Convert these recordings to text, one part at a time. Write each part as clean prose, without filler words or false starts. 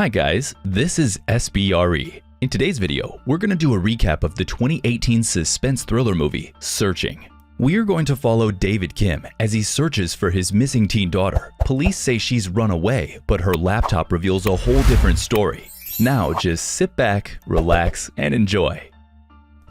Hi guys, this is SBRE. In today's video, we're going to do a recap of the 2018 suspense thriller movie, Searching. We are going to follow David Kim as he searches for his missing teen daughter. Police say she's run away, but her laptop reveals a whole different story. Now just sit back, relax, and enjoy.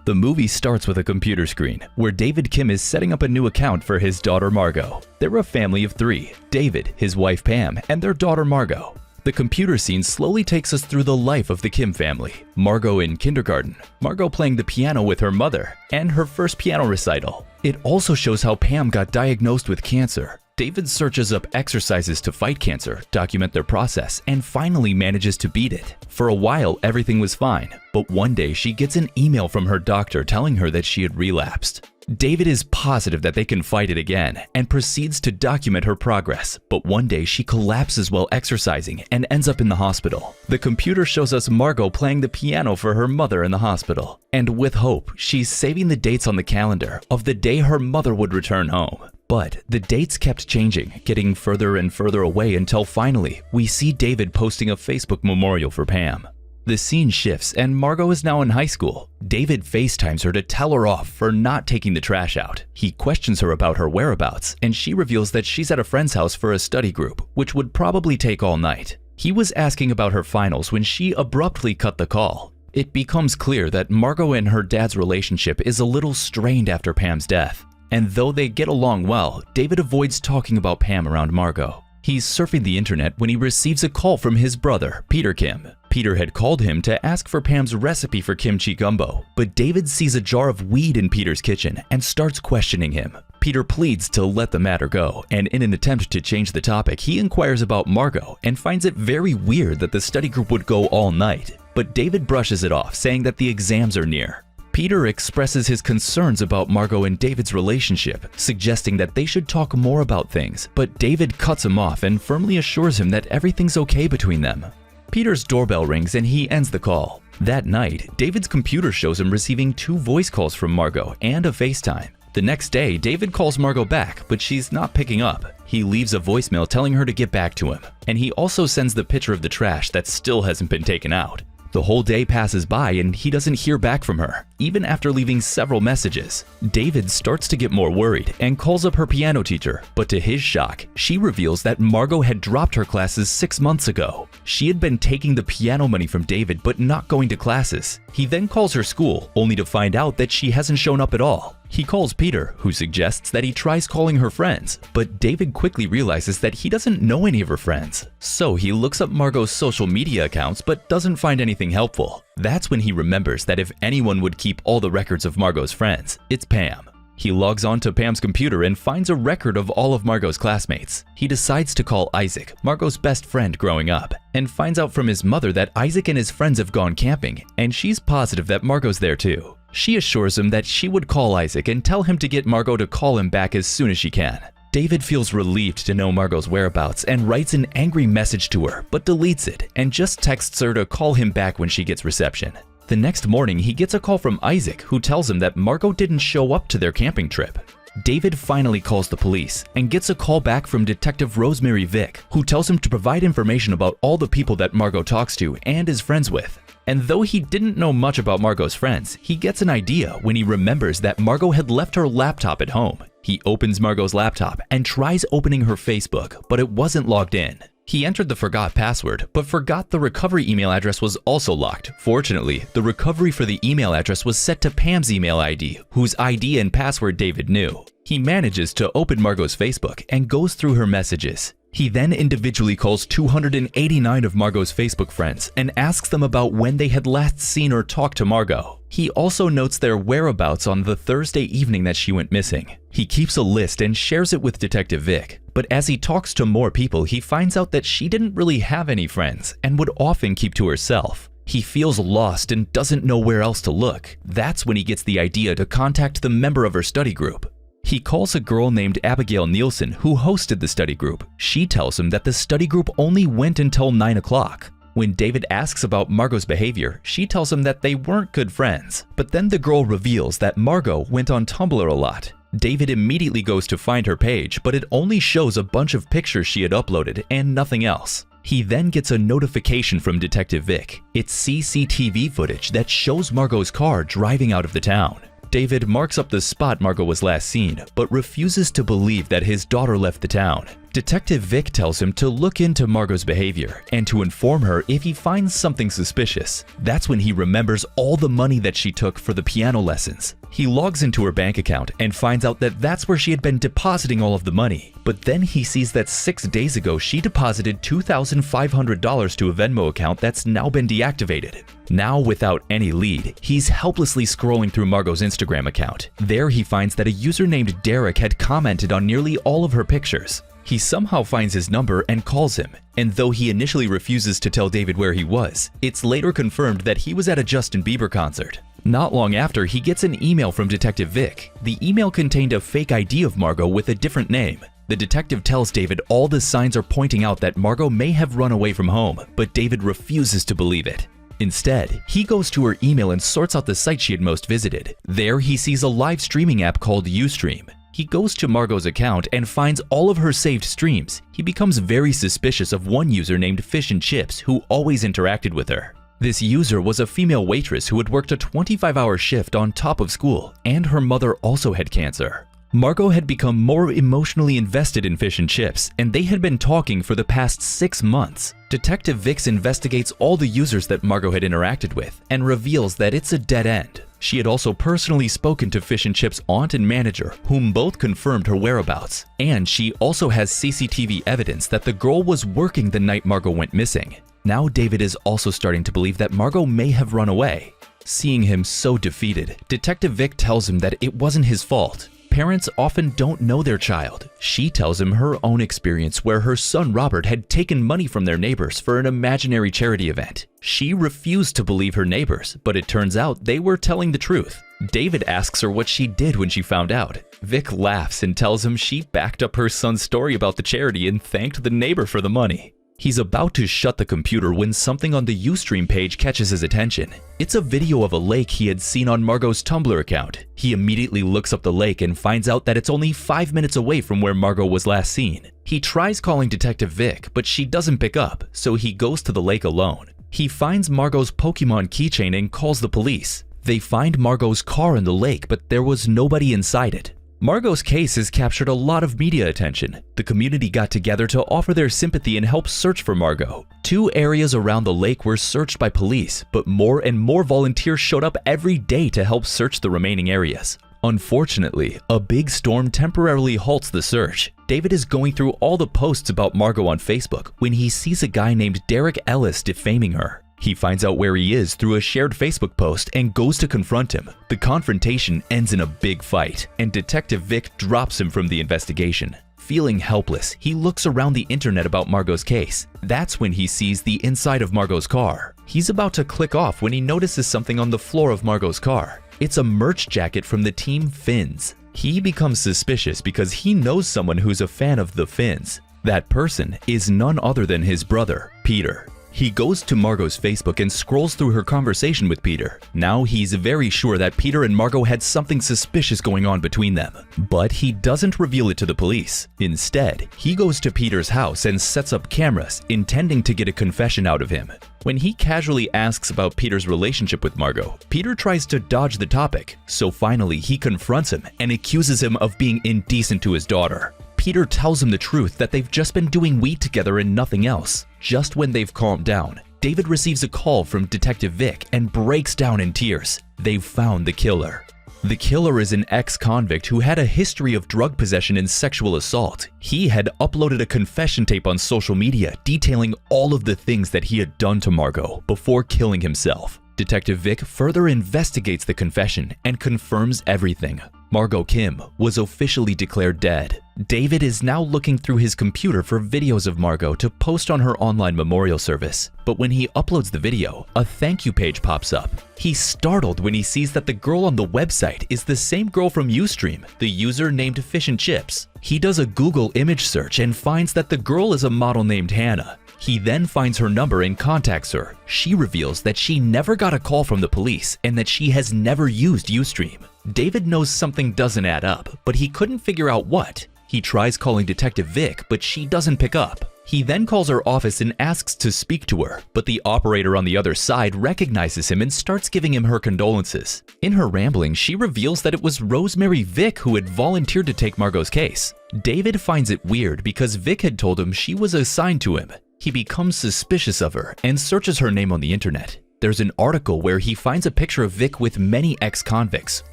The movie starts with a computer screen where David Kim is setting up a new account for his daughter Margo. They're a family of three: David, his wife Pam, and their daughter Margo. The computer scene slowly takes us through the life of the Kim family. Margo in kindergarten, Margo playing the piano with her mother, and her first piano recital. It also shows how Pam got diagnosed with cancer. David searches up exercises to fight cancer, document their process, and finally manages to beat it. For a while, everything was fine, but one day she gets an email from her doctor telling her that she had relapsed. David is positive that they can fight it again and proceeds to document her progress, but one day she collapses while exercising and ends up in the hospital. The computer shows us Margo playing the piano for her mother in the hospital, and with hope, she's saving the dates on the calendar of the day her mother would return home. But the dates kept changing, getting further and further away until finally, we see David posting a Facebook memorial for Pam. The scene shifts and Margo is now in high school. David FaceTimes her to tell her off for not taking the trash out. He questions her about her whereabouts, and she reveals that she's at a friend's house for a study group, which would probably take all night. He was asking about her finals when she abruptly cut the call. It becomes clear that Margo and her dad's relationship is a little strained after Pam's death. And though they get along well, David avoids talking about Pam around Margo. He's surfing the internet when he receives a call from his brother, Peter Kim. Peter had called him to ask for Pam's recipe for kimchi gumbo, but David sees a jar of weed in Peter's kitchen and starts questioning him. Peter pleads to let the matter go, and in an attempt to change the topic, he inquires about Margo and finds it very weird that the study group would go all night. But David brushes it off, saying that the exams are near. Peter expresses his concerns about Margo and David's relationship, suggesting that they should talk more about things, but David cuts him off and firmly assures him that everything's okay between them. Peter's doorbell rings and he ends the call. That night, David's computer shows him receiving 2 voice calls from Margo and a FaceTime. The next day, David calls Margo back, but she's not picking up. He leaves a voicemail telling her to get back to him, and he also sends the picture of the trash that still hasn't been taken out. The whole day passes by and he doesn't hear back from her, even after leaving several messages. David starts to get more worried and calls up her piano teacher, but to his shock, she reveals that Margo had dropped her classes 6 months ago. She had been taking the piano money from David but not going to classes. He then calls her school, only to find out that she hasn't shown up at all. He calls Peter, who suggests that he tries calling her friends, but David quickly realizes that he doesn't know any of her friends. So he looks up Margo's social media accounts but doesn't find anything helpful. That's when he remembers that if anyone would keep all the records of Margo's friends, it's Pam. He logs on to Pam's computer and finds a record of all of Margo's classmates. He decides to call Isaac, Margo's best friend growing up, and finds out from his mother that Isaac and his friends have gone camping, and she's positive that Margo's there too. She assures him that she would call Isaac and tell him to get Margo to call him back as soon as she can. David feels relieved to know Margo's whereabouts and writes an angry message to her, but deletes it and just texts her to call him back when she gets reception. The next morning, he gets a call from Isaac, who tells him that Margo didn't show up to their camping trip. David finally calls the police and gets a call back from Detective Rosemary Vick, who tells him to provide information about all the people that Margo talks to and is friends with. And though he didn't know much about Margo's friends, he gets an idea when he remembers that Margo had left her laptop at home. He opens Margo's laptop and tries opening her Facebook, but it wasn't logged in. He entered the forgot password, but forgot the recovery email address was also locked. Fortunately, the recovery for the email address was set to Pam's email ID, whose ID and password David knew. He manages to open Margo's Facebook and goes through her messages. He then individually calls 289 of Margo's Facebook friends and asks them about when they had last seen or talked to Margo. He also notes their whereabouts on the Thursday evening that she went missing. He keeps a list and shares it with Detective Vick, but as he talks to more people, he finds out that she didn't really have any friends and would often keep to herself. He feels lost and doesn't know where else to look. That's when he gets the idea to contact the member of her study group. He calls a girl named Abigail Nielsen who hosted the study group. She tells him that the study group only went until 9 o'clock. When David asks about Margo's behavior, she tells him that they weren't good friends. But then the girl reveals that Margo went on Tumblr a lot. David immediately goes to find her page, but it only shows a bunch of pictures she had uploaded and nothing else. He then gets a notification from Detective Vic. It's CCTV footage that shows Margo's car driving out of the town. David marks up the spot Margo was last seen, but refuses to believe that his daughter left the town. Detective Vic tells him to look into Margo's behavior and to inform her if he finds something suspicious. That's when he remembers all the money that she took for the piano lessons. He logs into her bank account and finds out that that's where she had been depositing all of the money. But then he sees that 6 days ago she deposited $2,500 to a Venmo account that's now been deactivated. Now, without any lead, he's helplessly scrolling through Margo's Instagram account. There he finds that a user named Derek had commented on nearly all of her pictures. He somehow finds his number and calls him, and though he initially refuses to tell David where he was, it's later confirmed that he was at a Justin Bieber concert. Not long after, he gets an email from Detective Vic. The email contained a fake ID of Margo with a different name. The detective tells David all the signs are pointing out that Margo may have run away from home, but David refuses to believe it. Instead, he goes to her email and sorts out the site she had most visited. There, he sees a live streaming app called Ustream. He goes to Margo's account and finds all of her saved streams. He becomes very suspicious of one user named Fish and Chips who always interacted with her. This user was a female waitress who had worked a 25-hour shift on top of school, and her mother also had cancer. Margo had become more emotionally invested in Fish and Chips, and they had been talking for the past 6 months. Detective Vic investigates all the users that Margo had interacted with and reveals that it's a dead end. She had also personally spoken to Fish and Chips' aunt and manager, whom both confirmed her whereabouts. And she also has CCTV evidence that the girl was working the night Margo went missing. Now David is also starting to believe that Margo may have run away. Seeing him so defeated, Detective Vic tells him that it wasn't his fault. Parents often don't know their child. She tells him her own experience where her son Robert had taken money from their neighbors for an imaginary charity event. She refused to believe her neighbors, but it turns out they were telling the truth. David asks her what she did when she found out. Vic laughs and tells him she backed up her son's story about the charity and thanked the neighbor for the money. He's about to shut the computer when something on the Ustream page catches his attention. It's a video of a lake he had seen on Margo's Tumblr account. He immediately looks up the lake and finds out that it's only 5 minutes away from where Margo was last seen. He tries calling Detective Vic, but she doesn't pick up, so he goes to the lake alone. He finds Margo's Pokemon keychain and calls the police. They find Margo's car in the lake, but there was nobody inside it. Margo's case has captured a lot of media attention. The community got together to offer their sympathy and help search for Margo. 2 areas around the lake were searched by police, but more and more volunteers showed up every day to help search the remaining areas. Unfortunately, a big storm temporarily halts the search. David is going through all the posts about Margo on Facebook when he sees a guy named Derek Ellis defaming her. He finds out where he is through a shared Facebook post and goes to confront him. The confrontation ends in a big fight, and Detective Vic drops him from the investigation. Feeling helpless, he looks around the internet about Margo's case. That's when he sees the inside of Margo's car. He's about to click off when he notices something on the floor of Margo's car. It's a merch jacket from the team Finns. He becomes suspicious because he knows someone who's a fan of the Finns. That person is none other than his brother, Peter. He goes to Margo's Facebook and scrolls through her conversation with Peter. Now he's very sure that Peter and Margo had something suspicious going on between them. But he doesn't reveal it to the police. Instead, he goes to Peter's house and sets up cameras, intending to get a confession out of him. When he casually asks about Peter's relationship with Margo, Peter tries to dodge the topic. So finally, he confronts him and accuses him of being indecent to his daughter. Peter tells him the truth that they've just been doing weed together and nothing else. Just when they've calmed down, David receives a call from Detective Vic and breaks down in tears. They've found the killer. The killer is an ex-convict who had a history of drug possession and sexual assault. He had uploaded a confession tape on social media detailing all of the things that he had done to Margo before killing himself. Detective Vic further investigates the confession and confirms everything. Margo Kim was officially declared dead. David is now looking through his computer for videos of Margo to post on her online memorial service. But when he uploads the video, a thank you page pops up. He's startled when he sees that the girl on the website is the same girl from Ustream, the user named Fish and Chips. He does a Google image search and finds that the girl is a model named Hannah. He then finds her number and contacts her. She reveals that she never got a call from the police and that she has never used Ustream. David knows something doesn't add up, but he couldn't figure out what. He tries calling Detective Vic, but she doesn't pick up. He then calls her office and asks to speak to her, but the operator on the other side recognizes him and starts giving him her condolences. In her rambling, she reveals that it was Rosemary Vick who had volunteered to take Margo's case. David finds it weird because Vick had told him she was assigned to him. He becomes suspicious of her and searches her name on the internet. There's an article where he finds a picture of Vick with many ex-convicts.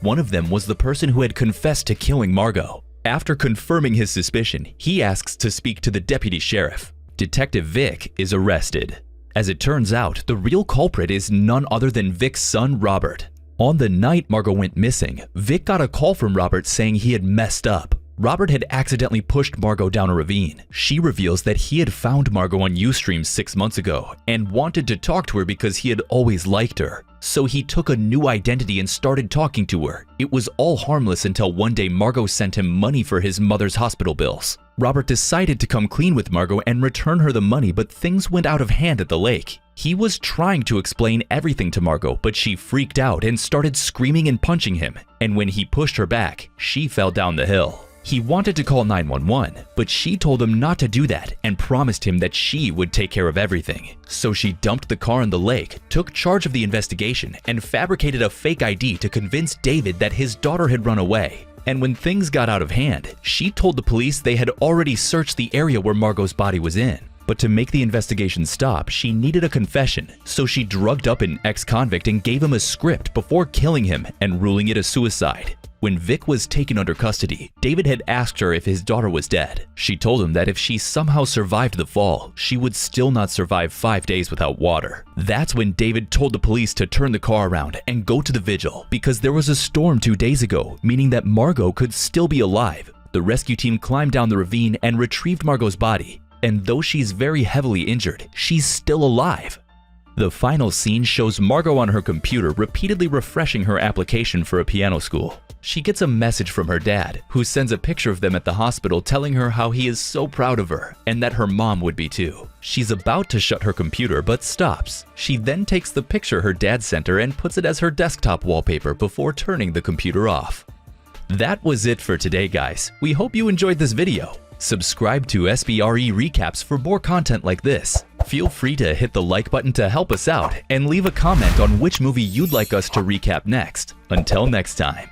One of them was the person who had confessed to killing Margo. After confirming his suspicion, he asks to speak to the deputy sheriff. Detective Vick is arrested. As it turns out, the real culprit is none other than Vick's son, Robert. On the night Margo went missing, Vick got a call from Robert saying he had messed up. Robert had accidentally pushed Margo down a ravine. She reveals that he had found Margo on Ustream 6 months ago and wanted to talk to her because he had always liked her. So he took a new identity and started talking to her. It was all harmless until one day Margo sent him money for his mother's hospital bills. Robert decided to come clean with Margo and return her the money, but things went out of hand at the lake. He was trying to explain everything to Margo, but she freaked out and started screaming and punching him. And when he pushed her back, she fell down the hill. He wanted to call 911, but she told him not to do that and promised him that she would take care of everything. So she dumped the car in the lake, took charge of the investigation, and fabricated a fake ID to convince David that his daughter had run away. And when things got out of hand, she told the police they had already searched the area where Margo's body was in. But to make the investigation stop, she needed a confession, so she drugged up an ex-convict and gave him a script before killing him and ruling it a suicide. When Vick was taken under custody, David had asked her if his daughter was dead. She told him that if she somehow survived the fall, she would still not survive 5 days without water. That's when David told the police to turn the car around and go to the vigil because there was a storm 2 days ago, meaning that Margo could still be alive. The rescue team climbed down the ravine and retrieved Margo's body. And though she's very heavily injured, she's still alive. The final scene shows Margo on her computer repeatedly refreshing her application for a piano school. She gets a message from her dad, who sends a picture of them at the hospital telling her how he is so proud of her and that her mom would be too. She's about to shut her computer but stops. She then takes the picture her dad sent her and puts it as her desktop wallpaper before turning the computer off. That was it for today, guys. We hope you enjoyed this video. Subscribe to SBRE Recaps for more content like this. Feel free to hit the like button to help us out and leave a comment on which movie you'd like us to recap next. Until next time.